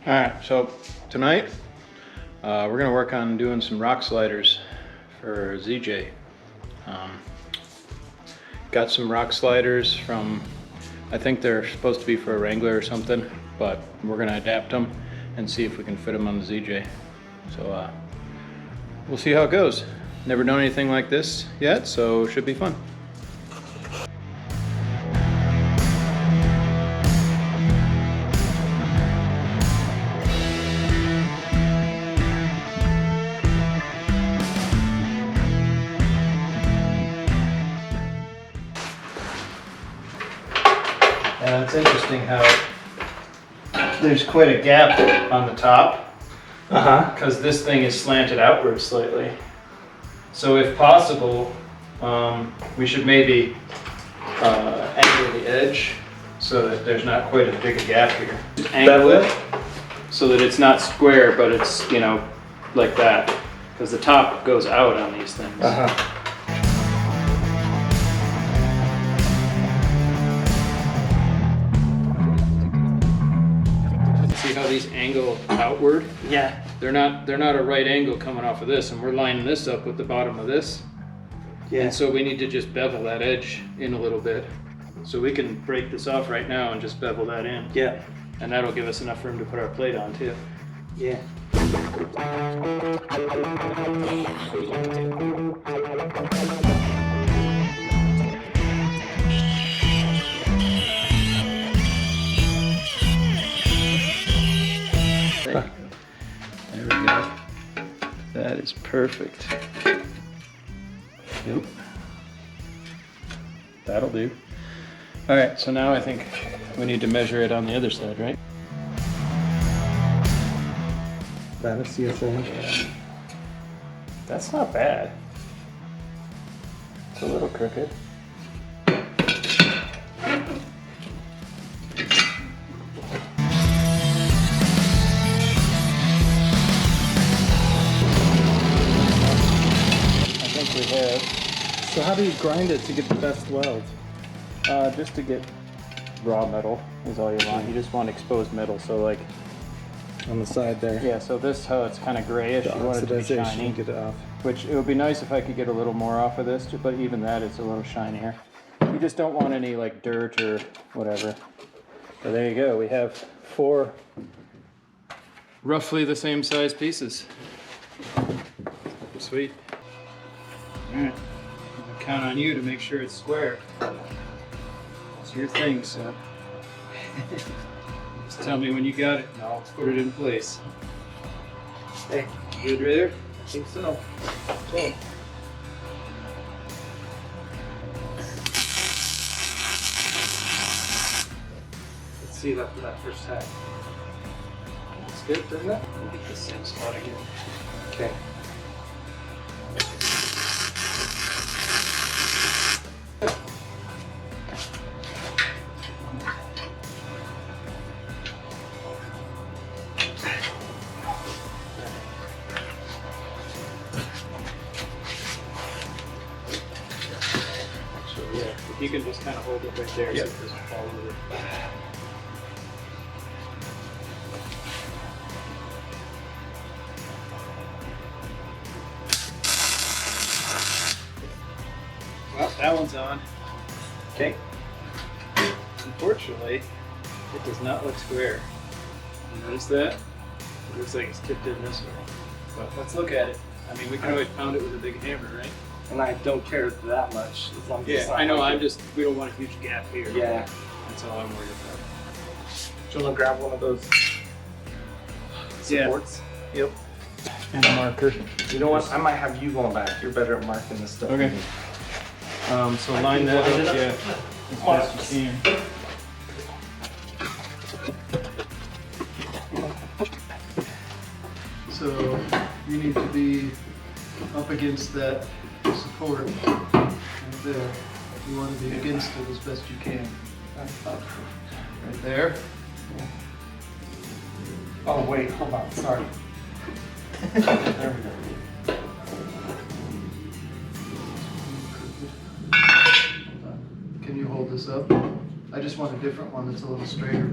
Alright, so tonight we're going to work on doing some rock sliders for ZJ. Got some rock sliders from, I think they're supposed to be for a Wrangler or something, but we're going to adapt them and see if we can fit them on the ZJ. So we'll see how it goes. Never done anything like this yet, so it should be fun. And it's interesting how there's quite a gap on the top, because this thing is slanted outward slightly. So if possible, we should maybe angle the edge so that there's not quite as big a gap here. Angle it so that it's not square, but it's, you know, like that, because the top goes out on these things. See how these angle outward? Yeah. They're not a right angle coming off of this, and we're lining this up with the bottom of this. Yeah. And so we need to just bevel that edge in a little bit. So we can break this off right now and just bevel that in. Yeah. And that'll give us enough room to put our plate on too. Yeah. There we go. That is perfect. Yep. That'll do. All right, so now I think we need to measure it on the other side, right? That is CSA. Yeah. That's not bad. It's a little crooked. So how do you grind it to get the best weld? Just to get raw metal is all you want. You just want exposed metal, so like On the side there. yeah. So this how it's kind of grayish. The You want it to be shiny. get it off. Which it would be nice if I could get a little more off of this, but even that is a little shinier. You just don't want any like dirt or whatever. So there you go. We have 4 roughly the same size pieces. Sweet. All right. I'll count on you to make sure it's square. It's your thing, so. Just tell me when you got it and I'll put it in place. Hey, Good right there? I think so. Okay. Let's see that for that first time. Looks good, doesn't it? We'll get the same spot again. Okay. So yeah, if you can just kind of hold it right there so it doesn't fall over. Well, that one's on. Okay. Unfortunately, it does not look square. You notice that? It looks like it's tipped in this way. But let's look at it. I mean, we can always pound it with a big hammer, right? And I don't care that much as long as it's Yeah, not I know. like We don't want a huge gap here. Yeah. That's all I'm worried about. Do you want to grab one of those supports? Yep. And a marker. You know what? I might have you going back. You're better at marking this stuff. Okay. So line that up, yeah, as best you can. So you need to be up against that support right there. You want to be against it as best you can. Right there. Oh wait, hold on. Sorry. There we go. Can you hold this up? I just want a different one that's a little straighter.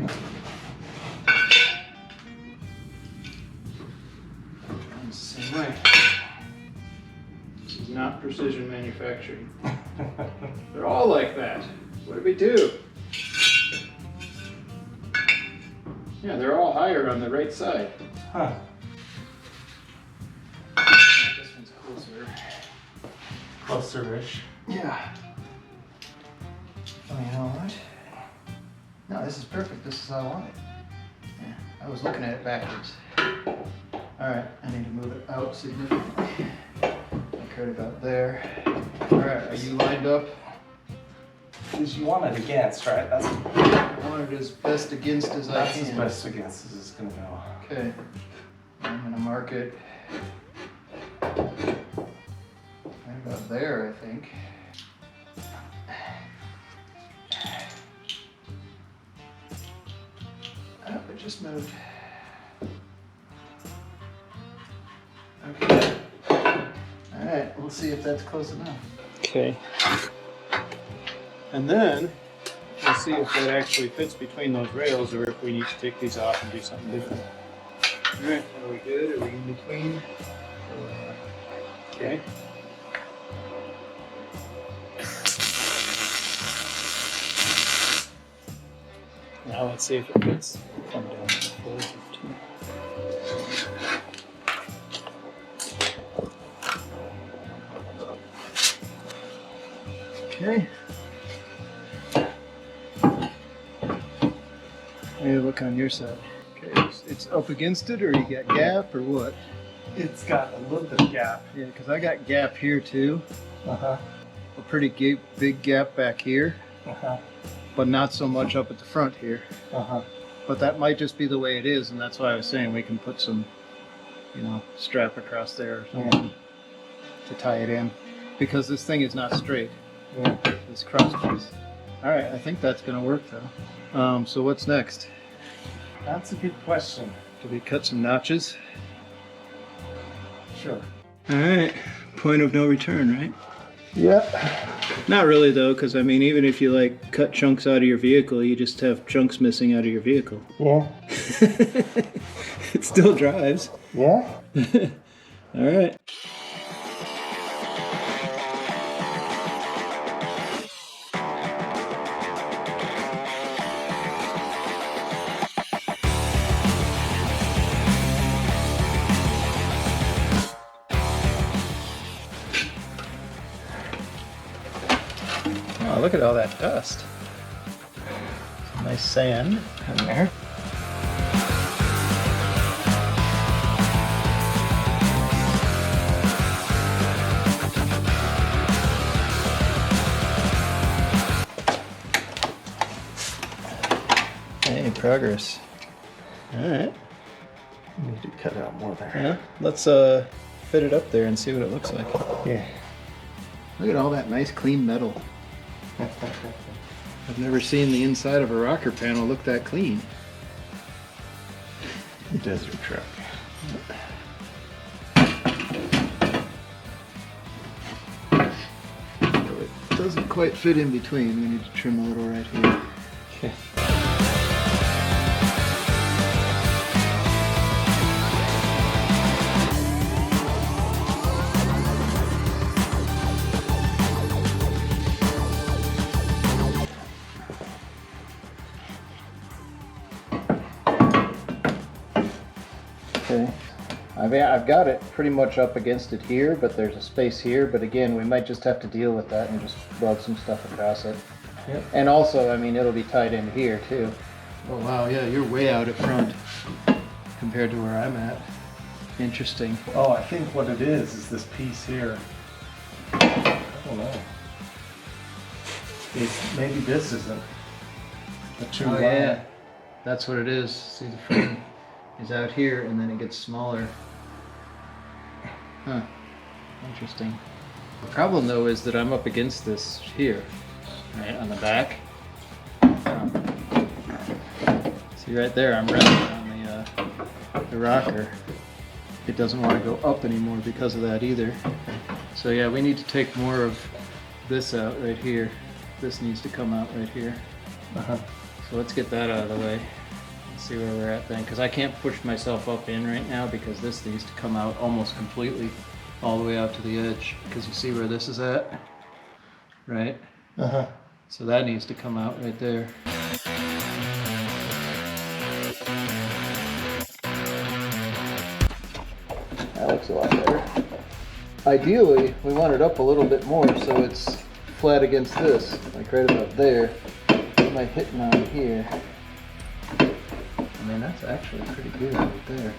precision manufacturing. They're all like that. What do we do? Yeah, they're all higher on the right side. Huh. This one's closer. Closer-ish. Yeah. Oh, you know what? No, this is perfect. This is how I want it. Yeah, I was looking at it backwards. All right, I need to move it out significantly. Like right about there. All right, are you lined up? Because you want it against, right? That's I want it as best against as I as can. best against as it's gonna go. Okay. I'm gonna mark it right about there, I think. Oh, it just moved. Okay. All right, we'll see if that's close enough. Okay. And then we'll see if that actually fits between those rails or if we need to take these off and do something different. All right, are we good? Are we in between? Okay. Now let's see if it fits. Come down to 4:15. Okay. Hey, look on your side. Okay, it's up against it, or you got gap, or what? It's got a little bit of gap. Yeah, because I got gap here too. Uh-huh. A pretty big gap back here, Uh-huh. but not so much up at the front here. Uh-huh. But that might just be the way it is, and that's why I was saying we can put some, strap across there or something to tie it in, because this thing is not straight. Yeah. This cross piece. All right, I think that's gonna work though. So what's next? That's a good question. Do we cut some notches? Sure. All right, point of no return, right? Yeah. Not really though, because I mean, even if you like cut chunks out of your vehicle, you just have chunks missing out of your vehicle. Yeah. It still drives. Yeah. All right. Oh, look at all that dust. Some nice sand in there. Hey, progress. All right. Need to cut out more there. Yeah, let's fit it up there and see what it looks like. Yeah. Look at all that nice clean metal. I've never seen the inside of a rocker panel look that clean. Desert truck. It doesn't quite fit in between. We need to trim a little right here. Okay. Okay. I've got it pretty much up against it here, but there's a space here. But again, we might just have to deal with that and just weld some stuff across it. Yep. And also, I mean, it'll be tied in here too. Oh wow, yeah, you're way out at front compared to where I'm at. Interesting. Oh, I think what it is this piece here. I don't know. Maybe this isn't a true line. Yeah, that's what it is. See, the frame is out here, and then it gets smaller. Huh. Interesting. The problem though is that I'm up against this here, right on the back. See right there, I'm resting on the rocker. It doesn't want to go up anymore because of that either. So yeah, we need to take more of this out right here. This needs to come out right here. Uh-huh. So let's get that out of the way. Let's see where we're at then, because I can't push myself up in right now because this needs to come out almost completely. all the way out to the edge, because you see where this is at, right? Uh-huh. So that needs to come out right there. That looks a lot better. Ideally, we want it up a little bit more so it's flat against this, like right about there. What am I hitting on here? I mean, that's actually pretty good right there.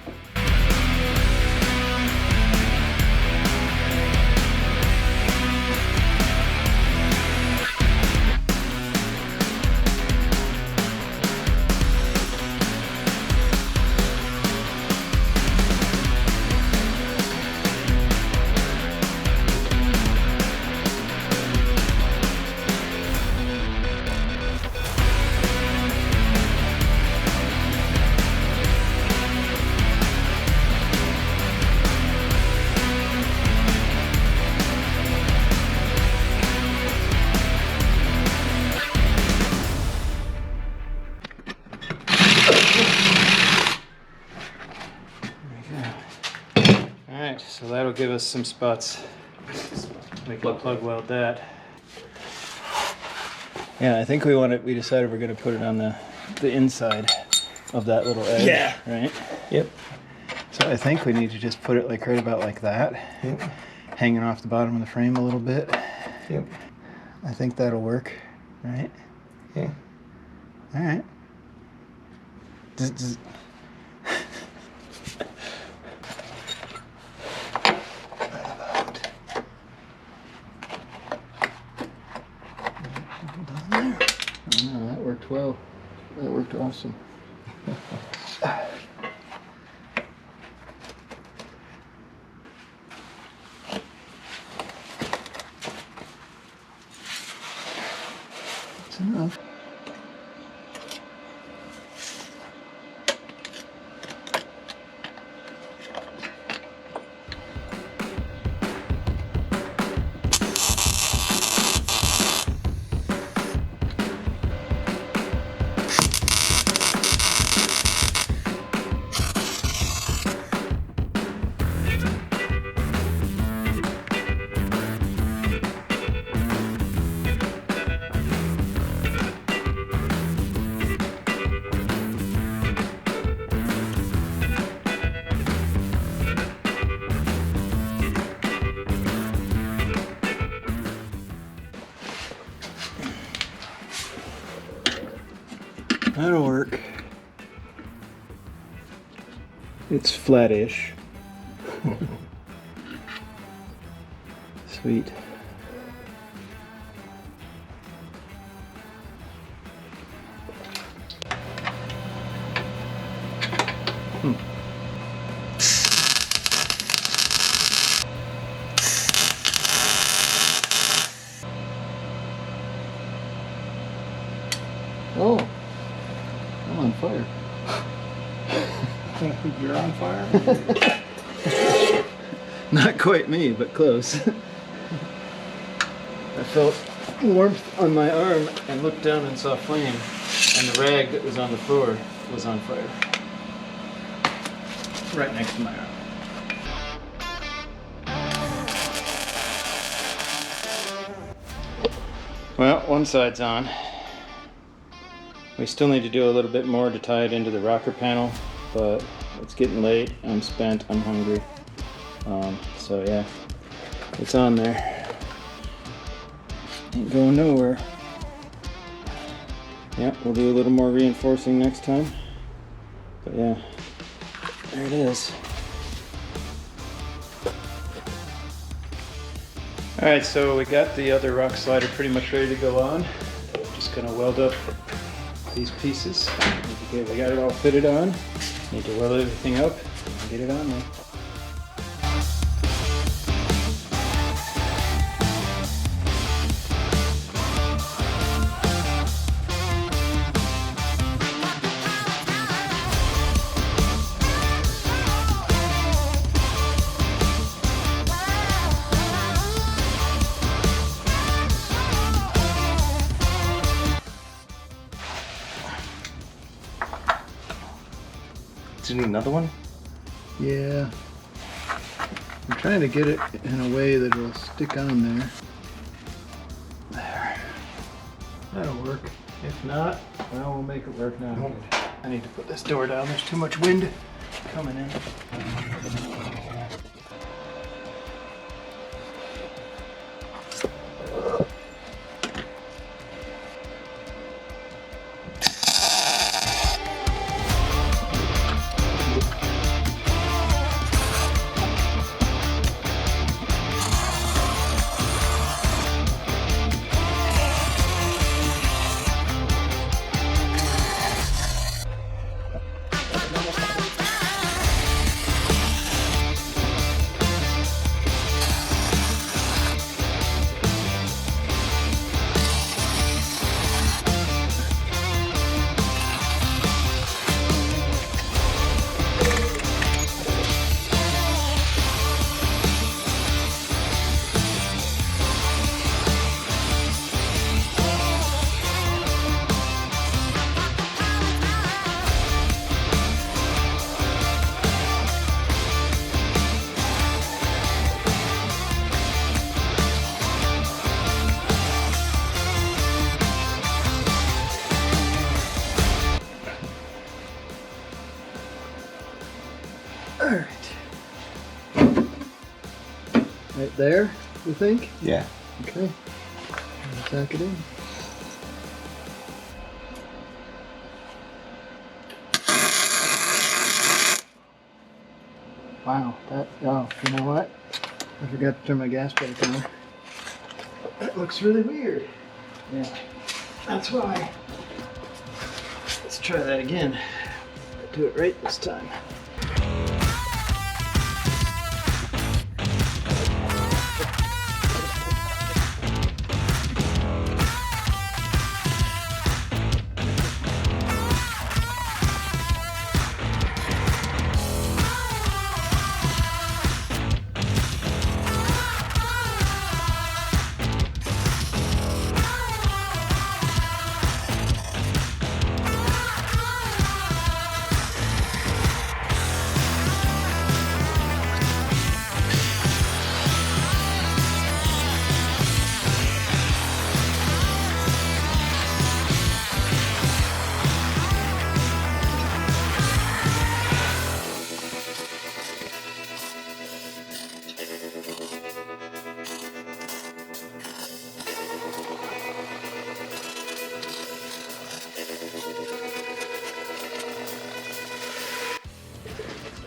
Alright, so that'll give us some spots. We can plug weld that. Yeah, I think we decided we're gonna put it on the inside of that little edge. Yeah. Right? Yep. So I think we need to just put it like right about like that. Yep. Hanging off the bottom of the frame a little bit. Yep. I think that'll work, right? Yeah. Alright. Oh, that worked well. That worked awesome. That's enough. That'll work. It's flattish. Sweet. Oh, I'm on fire. You're on fire? Not quite me, but close. I felt warmth on my arm and looked down and saw flame, and the rag that was on the floor was on fire. Right next to my arm. Well, one side's on. We still need to do a little bit more to tie it into the rocker panel, but it's getting late, I'm spent, I'm hungry. So yeah, it's on there. Ain't going nowhere. Yeah, we'll do a little more reinforcing next time. But yeah, there it is. Alright, so we got the other rock slider pretty much ready to go on. Just gonna weld up these pieces. Okay, we got it all fitted on. Need to weld everything up and get it on there. Do you need another one? Yeah. I'm trying to get it in a way that it'll stick on there. There. That'll work. If not, well, we'll make it work now. I need to put this door down. There's too much wind coming in. Alright. Right there, you think? Yeah. Okay. Tack it in. Wow, oh, you know what? I forgot to turn my gas brake on. That looks really weird. Yeah, that's why. Let's try that again. Do it right this time.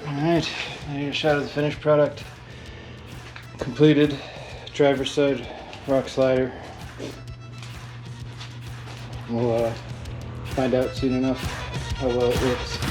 Alright, here's a shot of the finished product. Completed driver's side rock slider. We'll find out soon enough how well it works.